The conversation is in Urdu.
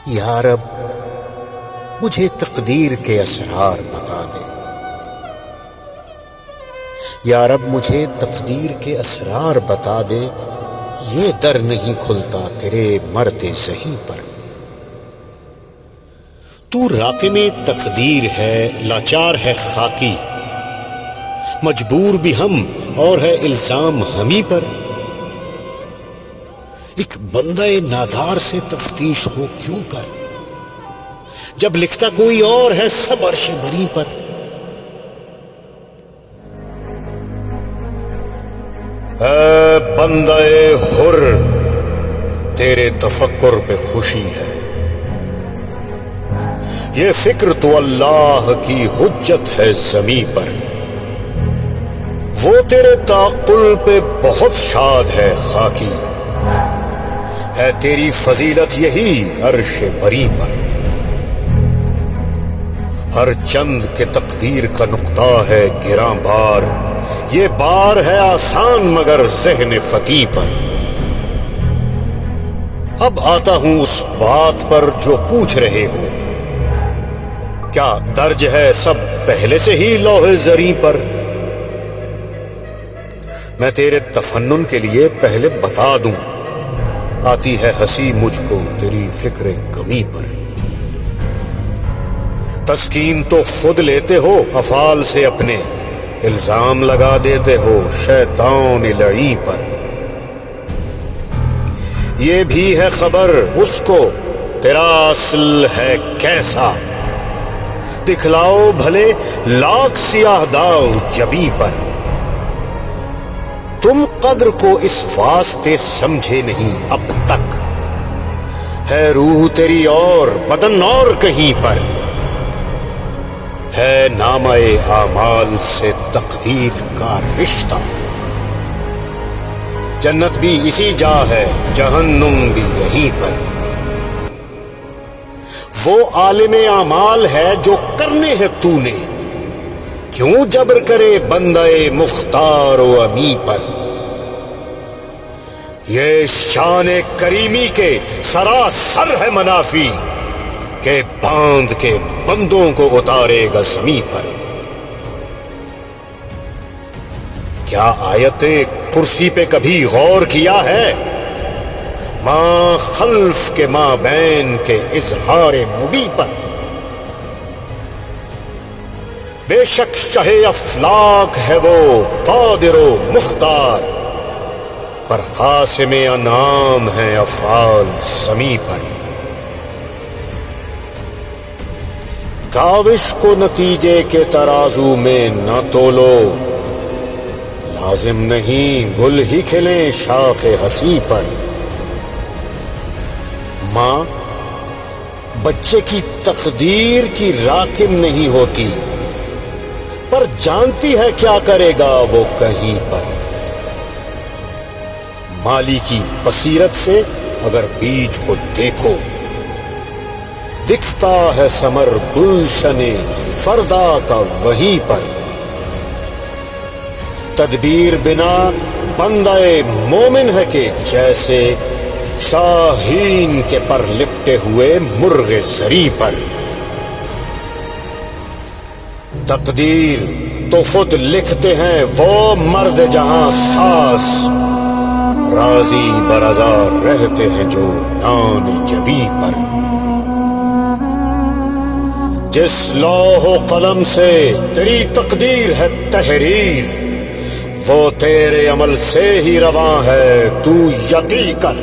یا رب مجھے تقدیر کے اسرار بتا دے، یا رب مجھے تقدیر کے اسرار بتا دے، یہ در نہیں کھلتا تیرے مرد ذہین پر۔ تو راقم تقدیر ہے، لاچار ہے خاکی، مجبور بھی ہم اور ہے الزام ہمیں پر۔ ایک بندہ نادار سے تفتیش ہو کیوں کر، جب لکھتا کوئی اور ہے سب عرش بری پر۔ اے بندہ حر تیرے تفکر پہ خوشی ہے، یہ فکر تو اللہ کی حجت ہے زمین پر۔ وہ تیرے تعقل پہ بہت شاد ہے خاکی، ہے تیری فضیلت یہی عرش بری پر۔ ہر چند کے تقدیر کا نقطہ ہے گراں بار، یہ بار ہے آسان مگر ذہن فقیر پر۔ اب آتا ہوں اس بات پر جو پوچھ رہے ہو، کیا درج ہے سب پہلے سے ہی لوح زریں پر؟ میں تیرے تفنن کے لیے پہلے بتا دوں، آتی ہے ہنسی مجھ کو تیری فکر کمی پر۔ تسکین تو خود لیتے ہو افعال سے اپنے، الزام لگا دیتے ہو شیطان لعین پر۔ یہ بھی ہے خبر اس کو تیرا اصل ہے کیسا، دکھلاؤ بھلے لاکھ سیاہ داغ جبیں پر۔ تم قدر کو اس واسطے سمجھے نہیں اب تک، ہے روح تیری اور بدن اور کہیں پر۔ ہے نامہ اعمال سے تقدیر کا رشتہ، جنت بھی اسی جا ہے جہنم بھی یہیں پر۔ وہ عالم اعمال ہے جو کرنے ہیں تو نے، کیوں جبر کرے بندہ مختار و امی پر۔ یہ شان کریمی کے سراسر ہے منافی، کہ باندھ کے بندوں کو اتارے گا زمین پر۔ کیا آیت کرسی پہ کبھی غور کیا ہے؟ ماں خلف کے ماں بین کے اظہار مبیں پر۔ بے شک شہ افلاک ہے وہ قادر و مختار، پر قاسم انعام ہے افعال زمیں پر۔ کاوش کو نتیجے کے ترازو میں نہ تولو، لازم نہیں گل ہی کھلیں شاخ حسی پر۔ ماں بچے کی تقدیر کی راکم نہیں ہوتی، پر جانتی ہے کیا کرے گا وہ کہیں پر۔ مالی کی بصیرت سے اگر بیج کو دیکھو، دکھتا ہے ثمر گلشن فردا کا وہیں پر۔ تدبیر بنا بندہ مومن ہے کہ جیسے شاہین کے پر لپٹے ہوئے مرغ زری پر۔ تقدیر تو خود لکھتے ہیں وہ مرد جہاں ساز، راضی برضا رہتے ہیں جو نان جوی پر۔ جس لوح و قلم سے تیری تقدیر ہے تحریر، وہ تیرے عمل سے ہی رواں ہے تو یقین کر۔